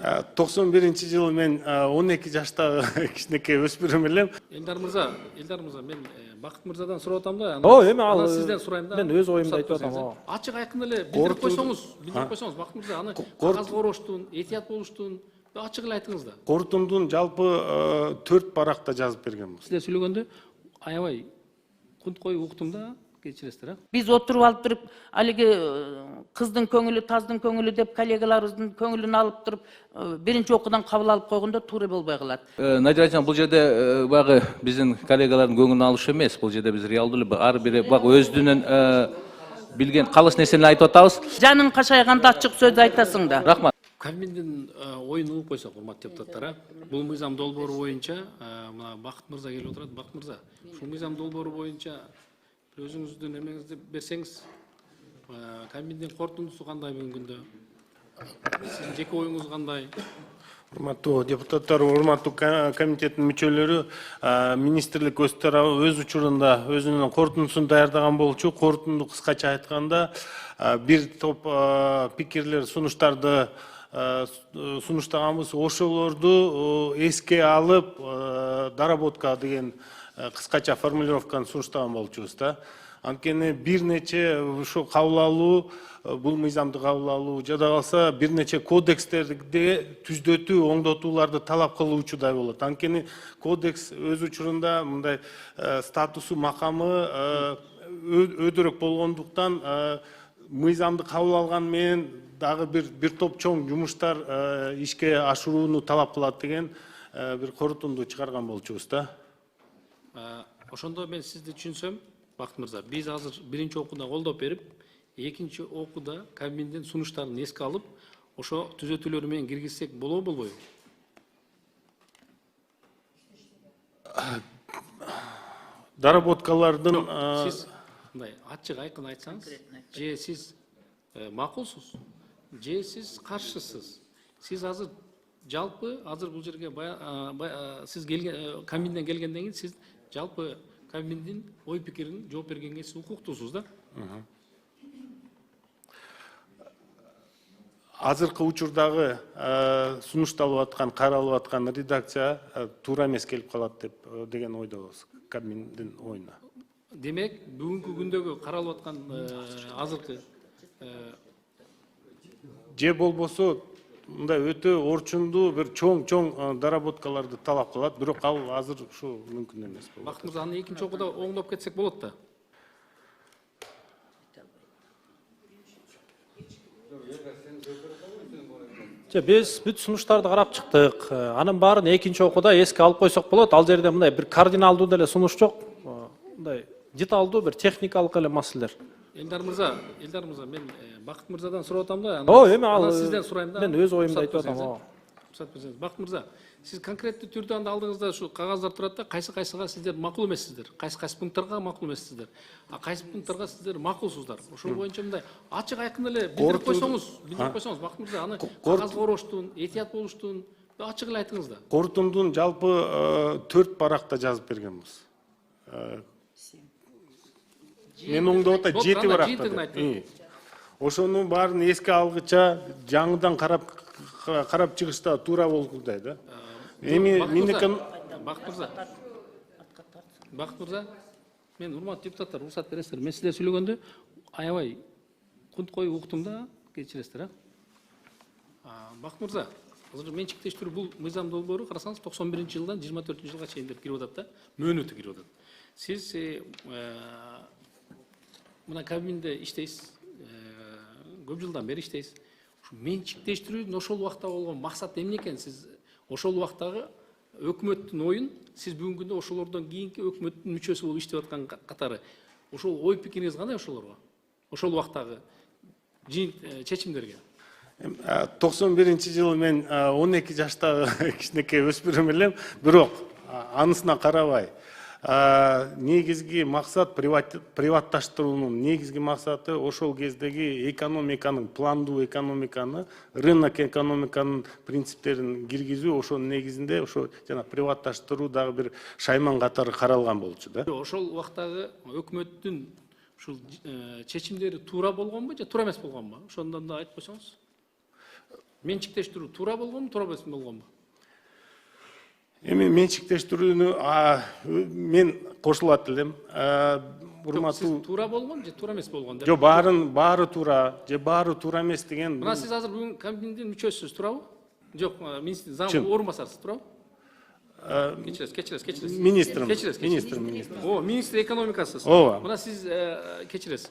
91-жылы мен 12 жаштагы кичинекей өспүрүм элем. Элдар мырза, мен Бакыт мырзадан сурап атам да. Эми ал сизден сурайм да. мен өз оюмду айтып атам. Ачык айкын эле билдирип койсоңуз, Бакыт мырза, аны кагазга ороштун, этият болуштун ачык эле айтыңыз да. Корутундун жалпы 4 баракта жазып бергенбиз. Сиздер сүйлөгөндө аябай кунткой уктум да. Кечиресиздер, Биз отуруп алып туруп, алиги кыздын көңүлү, таздын көңүлү деп коллегаларыбыздын көңүлүн алып туруп, биринчи окуудан кабыл алып койгондо туура болбой калат. Надир Айжан, бул жерде багы биздин коллегалардын көңүлүн алыш эмес. Бул жерде биз реалдуу эле ар бири багы өзүнүн билген калыс нерсени айтып атабыз. Жаның кашайганда ачык сөз айтасың да. Рахмат. Кабминдин оюн угуп койсок, урматтуу депутаттар, бул мыйзам долбоору боюнча мына Бакыт мырза келип отурат. Бакыт мырза, ушул мыйзам долбоору боюнча өзүңүздүн эмеңизди берсеңиз, Кабминдин корутундусу кандай бүгүнкү күндө? Сиздин жеке оюңуз кандай? Урматтуу депутаттар, урматтуу комитеттин мүчөлөрү, министрлик өз учурунда өзүнүн корутундусун даярдаган болчу. Корутунду кыскача айтканда, бир топ пикирлер, сунуштарды сунуштаганбыз. Ошолорду эске алып, доработка деген кыскача формулировканы сунуштаган болчубуз да. Анткени бир нече ушу кабыл алуу, бул мыйзамды кабыл алуу жада калса бир нече кодекстерде түздөтүү, оңдотууларды талап кылуучудай болот. Анткени кодекс өз учурунда мындай статусу, макамы өдөрөк болгондуктан мыйзамды кабыл алган менен дагы бир топ чоң жумуштар ишке ашырууну талап кылат деген бир корутунду чыгарган болчубуз да. Ошондо мен сизди түшүнсөм, Бакыт мырза, биз азыр биринчи окууда колдоп берип, экинчи окууда Кабминдин сунуштарын эске алып, ошо түзөтүүлөр менен киргизсек болобу, болбойбу? Доработкалардын сиз мындай ачык айкын айтсаңыз, же сиз макулсуз, же сиз каршысыз? Сиз азыр жалпы бул жерге сиз Кабминден келгенден кийин сиз жалпы Кабминдин ой пикирин жооп бергенге сиз укуктуусуз да? Азыркы учурдагы сунушталып аткан, каралып аткан редакция туура эмес келип калат деген ойдобуз, Кабминдин оюна. Демек, бүгүнкү күндөгү каралып аткан азыркы же болбосо мындай өтө орчундуу бир чоң доработкаларды талап кылат, бирок ал азыр ушу мүмкүн эмес болот. Бакыт мырза, аны экинчи окууда оңдоп кетсек болот да. Биз бүт сунуштарды карап чыктык. Анын баарын экинчи окууда эске алып койсок болот. Ал жерде мындай бир кардиналдуу деле сунуш жок. Мындай деталдуу бир техникалык эле маселелер. Элдар мырза, мен Бакыт мырзадан сурап атам да. Эми ал сизден сурайм да. Мен өз оюмду айтып атам. Бакыт мырза, сиз конкреттүү түрдө анда алдыңызда ушу кагаздар турат да, кайсыга сиздер макул эмессиздер, кайсы пункттарга макул эмессиздер, кайсы пункттарга сиздер макулсуздар. Ошол боюнча мындай ачык айкын эле билдирип койсоңуз, Бакыт мырза, аны кагазга ороштун, этият болуштун ачык эле айтыңыз да. Корутундун жалпы 4 баракта жазып бергенбиз. Мен оңдоп атайм 7 баракта. Ошонун баарын эске алгыча жаңыдан карап чыгышта туура болгудай да. Эми Бакыт мырза, мен урматтуу депутаттар, уруксат бересиздер. Мен сиздер сүйлөгөндө аябай кунткой уктум да, кечиресиздер. Бакыт мырза, азыр менчиктештирүү бул мыйзам долбоору карасаңыз 91-жылдан 24-жылга чейин деп кирип атат да, мөөнөтү кирип атат. Сиз мына Кабминде иштейсиз, көп жылдан бери иштейсиз. Менчиктештирүүдүн ошол убакта болгон максаты эмне экен? Сиз ошол убактагы өкмөттүн оюн, сиз бүгүнкү күндө ошолордон кийинки өкмөттүн мүчөсү болуп иштеп аткан катары ошол ой пикириңиз кандай ошолорго? Ошол убактагы чечимдерге? 91-жылы мен 12 жаштагы кичинекей өспүрүм элем, бирок анысына карабай негизги максат приватташтыруунун негизги максаты ошол кездеги экономиканын, пландуу экономиканы, рынок экономиканын принциптерин киргизүү, ошонун негизинде ошо жана приватташтыруу дагы бир шайман катары каралган болчу да. Ошол убактагы өкмөттүн ушул чечимдери туура болгонбу же туура эмес болгонбу? Ошондон да айтып койсоңуз. менчиктештирүү туура болгонбу, туура болгонбу? Эми менчиктештирүүнү мен кошулат элем. Сиз туура болгон же туура эмес болгон деп? Жок, баары туура же баары туура эмес деген. Мына сиз азыр бүгүн кабинеттин мүчөсүсүз, туурабы? Жок, заң орун басарсыз, туурабы? Кечиресиз. Министр. О, министр экономикасыз. Ооба. Мына сиз кечиресиз.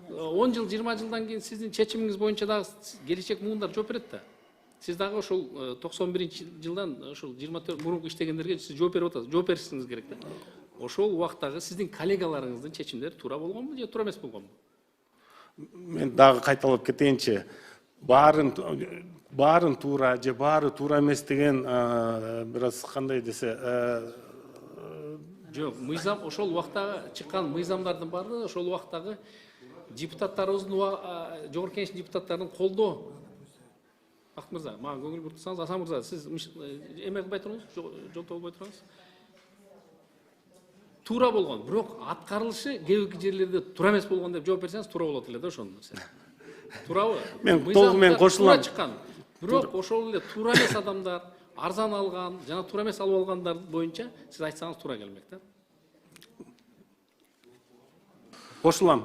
10 жыл, 20 жылдан кийин сиздин чечимиңиз боюнча дагы келечек муундар жооп берет да. Сиз дагы ошол 91-жылдан ошол 24 мурунку иштегендерге сиз жооп берип атасыз, жооп беришиңиз керек да. Ошол убактагы сиздин коллегаларыңыздын чечимдери туура болгонбу же туура эмес болгонбу? Мен дагы кайталап кетейинчи. Баарын туура же баары туура эмес деген бир аз кандай десе, Жок, мыйзам ошол убактагы чыккан мыйзамдардын баары ошол убактагы депутаттарыбыздын жогорку кеңештин депутаттарынын колдоо. Бакыт мырза, мага көңүл буртсаңыз, Асан мырза, сиз эме кылбай туруңуз, жолто болбой туруңуз. Туура болгон, бирок аткарылышы кээ бир жерлерде туура эмес болгон деп жооп берсеңиз туура болот эле да ошонун нерсе. Туурабы? Мен толугу менен кошулам. Туура чыккан. Бирок ошол эле туура эмес адамдар, арзан алган, жана туура эмес алып алгандар боюнча сиз айтсаңыз туура келмек да. кошулам.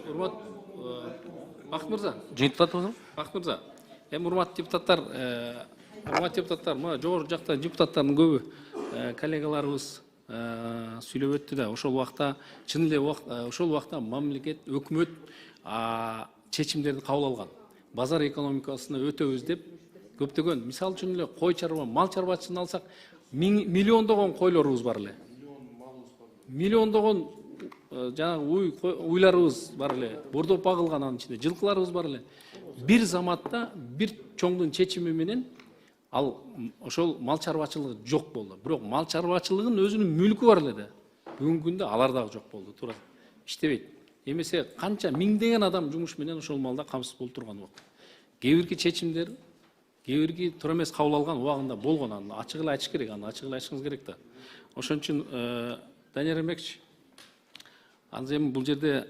Урмат Бакыт мырза, жыйынтып атабызбы? Бакыт мырза, эми урматтуу депутаттар, мына жогору жакта депутаттардын көбү коллегаларыбыз сүйлөп өттү да. Ошол убакта чын эле ошол убакта мамлекет, өкмөт чечимдерди кабыл алган. Базар экономикасына өтөбүз деп көптөгөн, мисалы үчүн эле кой чарба, мал чарбачылыгын алсак, миллиондогон койлорубуз бар эле. Миллиондогон жаңағы уйларыбыз бар эле, бордоп багылган анын ичинде, жылкыларыбыз бар эле. Бир заматта бир чоңдун чечими менен ал ошол мал чарбачылыгы жок болду. Бирок мал чарбачылыгынын өзүнүн мүлкү бар эле да. Бүгүнкү күндө алар дагы жок болду, туура. Иштебейт. Эмесе канча миңдеген адам жумуш менен ошол малда камсыз болуп турган убакта. Кээ бирки чечимдер, кээ бирки туура эмес кабыл алган убагында болгон, аны ачык эле айтыш керек, аны ачык эле айтышыңыз керек да. Ошон үчүн Данияр Эмекчи, анан эми бул жерде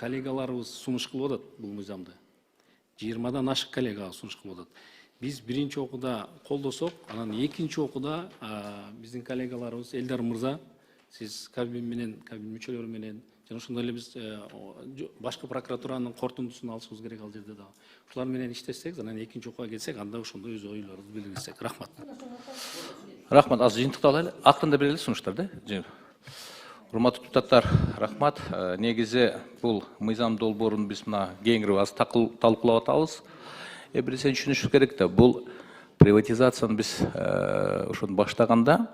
коллегаларыбыз сунуш кылып атат бул мыйзамды. 20-дан ашык коллега сунуш кылып атат. Биз биринчи окууда колдосок, анан экинчи окууда биздин коллегаларыбыз Элдар мырза, сиз кабин менен, кабин мүчөлөрү менен, жана ошондой эле биз башкы прокуратуранын корутундусун алышыбыз керек ал жерде да. Ушулар менен иштесек, анан экинчи окууга келсек, анда ошондой өз ойлорубузду билдирсек. Рахмат. Рахмат. Аз жыйынтыктап алайлы. Акырында берели сунуштар да. Урматтуу депутаттар, рахмат. Негизи бул мыйзам долбоорун биз мына кеңири аз талкуулап атабыз. Биринчиден түшүнүш керек да, бул приватизацияны биз ошону баштаганда,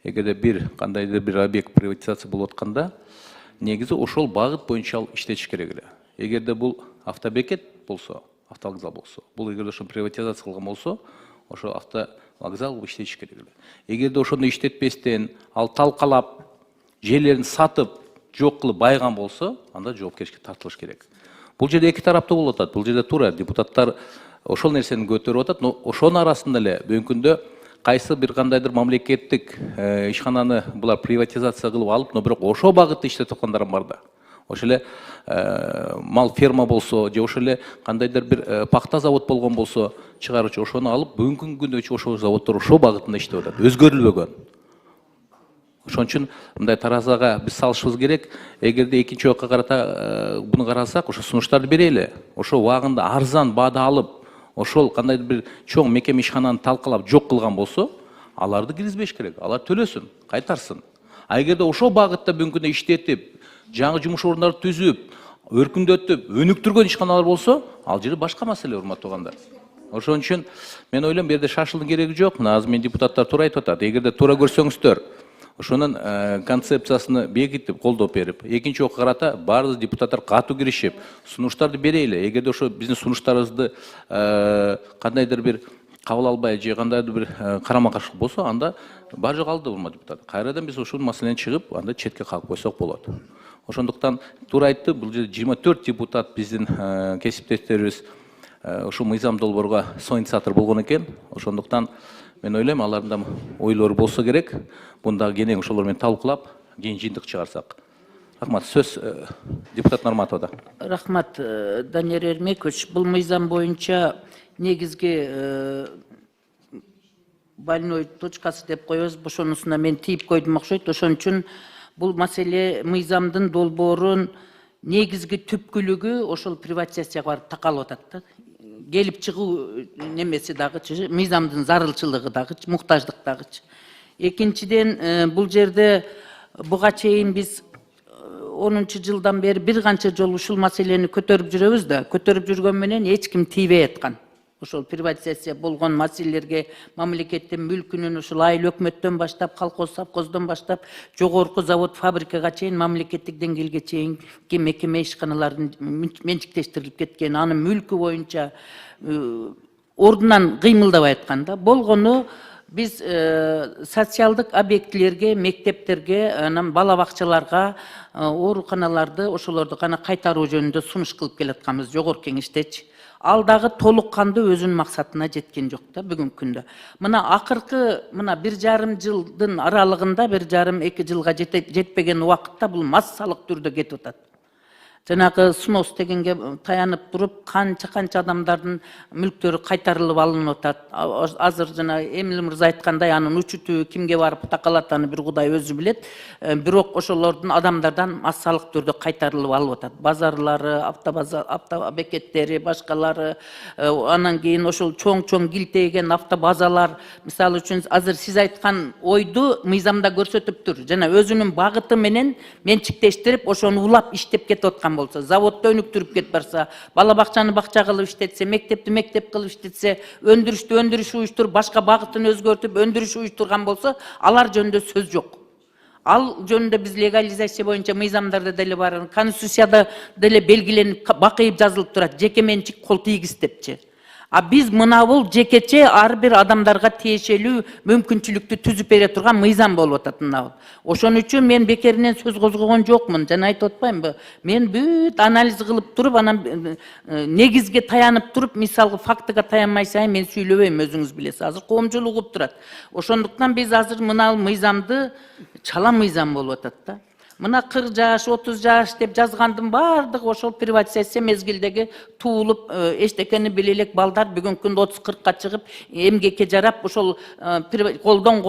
эгерде бир кандайдыр бир объект приватизация болуп атканда, негизи ошол багыт боюнча ал иштетиш керек эле. Эгерде бул автобекет болсо, автовокзал болсо, бул эгерде ошону приватизация кылган болсо, ошол автовокзал иштетиш керек эле. Эгерде ошону иштетпестен, ал талкалап, жерлерин сатып, жок кылып байган болсо, анда жоопкерчиликке тартылыш керек. Бул жерде эки тараптуу болуп атат. Бул жерде туура депутаттар ошол нерсени көтөрүп атат, но ошонун арасында эле бүгүнкү күндө кайсы бир кандайдыр мамлекеттик ишкананы булар приватизация кылып алып, но бирок ошол багытта иштетип аткандар бар да. Ошол эле мал ферма болсо, же ошол эле кандайдыр бир пахта завод болгон болсо, чыгаруучу ошону алып, бүгүнкү күндө ошол заводдор ошол багытында иштеп атат, өзгөрүлбөгөн. Ошон үчүн мындай таразага биз салышыбыз керек. Эгерде экинчи окуга карата буну карасак, ошо сунуштарды берели. Ошо убагында арзан баада алып, ошол кандайдыр бир чоң мекеме ишкананы талкалап жок кылган болсо, аларды киргизбеш керек. Алар төлөсүн, кайтарсын. А эгерде ошол багытта бүгүнкү күндө иштетип, жаңы жумуш орундарын түзүп, өркүндөтүп, өнүктүргөн ишканалар болсо, ал жери башка маселе, урматтуу угандар. Ошон үчүн мен ойлойм, бу жерде шашылдын кереги жок. Мына азыр мен депутаттар туура айтып атат. Эгерде туура көрсөңүздөр, ошонун концепциясыны бекитип, колдоп берип, экинчи окуга карата баардык депутаттар катуу киришип, сунуштарды берели. Эгерде ошо биздин сунуштарыбызды кандайдыр бир кабыл албай же кандайдыр бир карама каршылык болсо, анда бар жок алды, урматтуу депутаттар. Кайрадан биз ушул маселени чыгып, анда четке калып койсок болот. Ошондуктан туура айтты, бул жерде 24 депутат биздин кесиптештерибиз ушул мыйзам долбоорго соинициатор болгон экен. Ошондуктан мен ойлойм, алардын да ойлору болсо керек. Буну дагы кенен ошолор менен талкуулап, кийин жыйынтык чыгарсак. Рахмат. Сөз депутат Нурматовада. Рахмат, Данияр Эрмекович. Бұл мыйзам бойынша негізгі больной точкасы деп коебуз, ошонусуна мен тийип койдум окшойт. Ошон үчүн бул маселе мыйзамдын долбоорун негизги түпкүлүгү ошол приватизацияга барып такалып атат да. Келип чыгуу немеси дагычы, мыйзамдын зарылчылыгы дагычы, муктаждык дагычы. Экинчиден, бул жерде буга чейин биз 10-жылдан бери бир канча жолу ушул маселени көтөрүп жүрөбүз да, көтөрүп жүргөн менен эч ким тийбей аткан. Ошол приватизация болгон маселелерге мамлекеттин мүлкүнүн ушул айыл өкмөттөн баштап, колхоз совхоздон баштап, жогорку завод, фабрикага чейин, мамлекеттик деңгээлге чейин мекеме ишканалардын менчиктештирилип кеткен, анын мүлкү боюнча ордунан кыймылдабай аткан да. Болгону биз социалдык объектилерге, мектептерге, анан бала бакчаларга, ооруканаларды, ошолорду гана кайтаруу жөнүндө сунуш кылып келатканбыз жогорку кеңештечи. Ал дагы толук кандуу өзүнүн максатына жеткен жок да бүгүнкү күндө. Мына акыркы 1,5 жылдын аралыгында, 1,5-2 жылга жетпеген убакытта бул массалык түрдө кетип атат. Жанагы снос дегенге таянып туруп, канча адамдардын мүлктөрү кайтарылып алынып атат. Азыр жана Эмил мырза айткандай, анын учуту кимге барып такалат, аны бир Кудай өзү билет. Бирок ошолордун адамдардан массалык түрдө кайтарылып алып атат. Базарлары, автобекеттери, башкалары, анан кийин ошол чоң килтейген автобазалар, мисалы үчүн азыр сиз айткан ойду мыйзамда көрсөтүптүр. Жана өзүнүн багыты менен менчиктештирип, ошону улап иштеп кетип аткан болса, заводто өнүктүрүп кетип барса, бала бакчаны бакча кылып иштетсе, мектепти мектеп кылып иштетсе, өндүрүштү өндүрүш уюштуруп, башка багытын өзгөртүп, өндүрүш уюштурган болсо, алар жөнүндө сөз жок. Ал жөнүндө биз легализация боюнча мыйзамдарда деле бар, конституцияда деле белгиленип, бакыйып жазылып турат, жеке менчик кол тийгиз депчи. А биз мына бул жекече ар бир адамдарга тиешелүү мүмкүнчүлүктү түзүп бере турган мыйзам болуп атат мына. Ошон үчүн мен бекеринен сөз козгогон жокмун. Жана айтып атпаймынбы? Мен бүт анализ кылып туруп, анан негизге таянып туруп, мисалга фактыга таянмай сайын мен сүйлөбөйм, өзүңүз билесиз. Азыр коомчулук угуп турат. Ошондуктан биз азыр мына мыйзамды чала мыйзам болуп атат да. Мына 40 жаш, 30 жаш деп жазгандын бардыгы ошол приватизация мезгилдеги туулуп, эчтекени биле элек балдар бүгүнкү күндө 30-40ка чыгып, эмгекке жарап, ошол колдон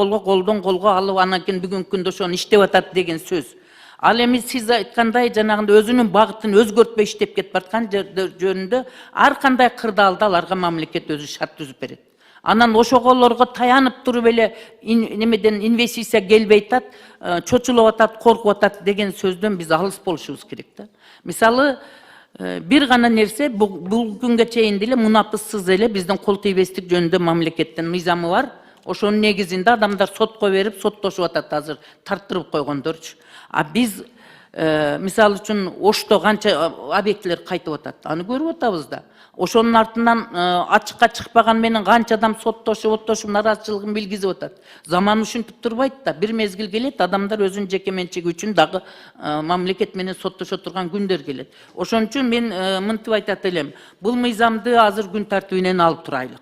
колго алып, анан кийин бүгүнкү күндө ошону иштеп атат деген сөз. Ал эми сиз айткандай жанагындай өзүнүн багытын өзгөртпөй иштеп кетип аткан жөнүндө ар кандай кырдаалда аларга мамлекет өзү шарт түзүп берет. Анан ошоголорго таянып туруп эле немеден инвестиция келбей атат, чочулуп атат, коркуп атат деген сөздөн биз алыс болушубуз керек да. Мисалы, бир гана нерсе бул күнгө чейин деле мунапыссыз эле биздин кол тийбестик жөнүндө мамлекеттин мыйзамы бар. Ошонун негизинде адамдар сотко берип, соттошуп атат азыр, тарттырып койгондорчу. А биз мисалы үчүн Ошто канча объектилер кайтып атат, аны көрүп атабыз да. Ошонун артынан ачыкка чыкпаган менен канча адам соттошуп, нараазычылыгын билгизип атат. Заман ушинтип турбайт да. Бир мезгил келет, адамдар өзүнүн жеке менчиги үчүн дагы мамлекет менен соттошо турган күндөр келет. Ошон үчүн мен мынтип айтат элем. Бул мыйзамды азыр күн тартибинен алып турайлык.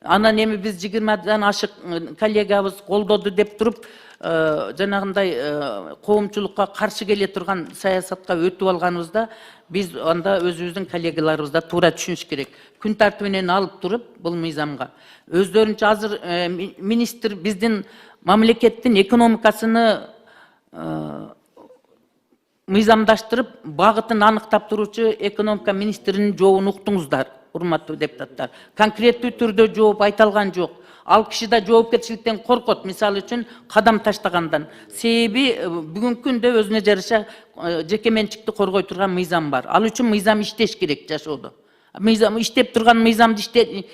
Анан эми биз 20дан ашык коллегабыз колдоду деп туруп, жанагындай коомчулукка каршы келе турган саясатка өтүп алганыбызда биз анда өзүбүздүн коллегаларыбызда туура түшүнүш керек. Күн тартибинен алып туруп бул мыйзамга өздөрүнчө азыр министр биздин мамлекеттин экономикасыны мыйзамдаштырып, багытын аныктап туручу экономика министринин жообун уктуңуздар, урматтуу депутаттар. Конкреттүү түрдө жооп айта алган жок. Ал киши да жоопкерчиликтен коркот, мисалы үчүн кадам таштагандан. Себеби бүгүнкү күндө өзүнө жараша жеке менчикти коргой турган мыйзам бар. Ал үчүн мыйзам иштеш керек жашоодо. Мыйзам иштеп турган мыйзамды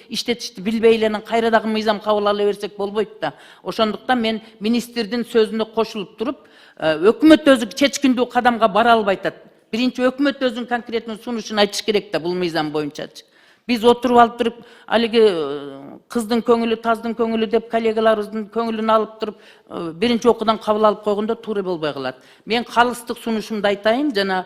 иштетишти билбей эле кайра дагы мыйзам кабыл ала берсек болбойт да. Ошондуктан мен министрдин сөзүнө кошулуп туруп, өкмөт өзү чечкиндүү кадамга бара албай атат. Биринчи өкмөт өзүнүн конкреттүү сунушун айтыш керек да бул мыйзам боюнчачы. Биз отуруп алып туруп, алиги кыздын көңүлү, таздын көңүлү деп коллегаларыбыздын көңүлүн алып туруп, биринчи окуудан кабыл алып койгондо туура болбой калат. Мен калыстык сунушумду айтайын, жана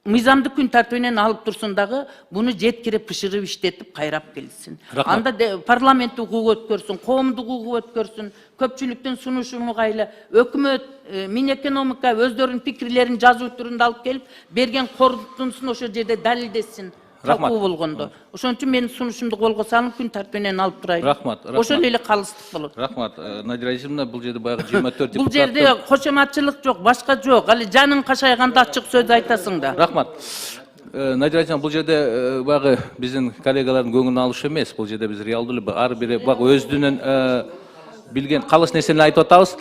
мыйзамдуу күн тартибинен алып турсун дагы, буну жеткире пышырып иштетип кайрап келсин. Рахмат. Анда парламент укугу өткөрсүн, коомдук укугу өткөрсүн, көпчүлүктүн сунушуну кайла, өкмөт, Минэкономика өздөрүнүн пикирлерин жазуу түрүндө алып келип, берген корутундусун ошол жерде далилдесин. Рахмат. Талкуу болгондо. Ошон үчүн мен сунушумду колго салып күн тартибинен алып турайын. Рахмат, Ошол эле калыстык болот. Рахмат. Надира Айжановна, бул жерде баягы 24 Бул жерде кошоматчылык жок, башка жок. Али жаның кашайганда ачык сөз айтасың да. Рахмат. Надира Айжановна, бул жерде баягы биздин коллегалардын көңүлүн алыш эмес. Бул жерде биз реалдуу ар бири баягы өздүнүн билген калыс нерсени айтып атабыз.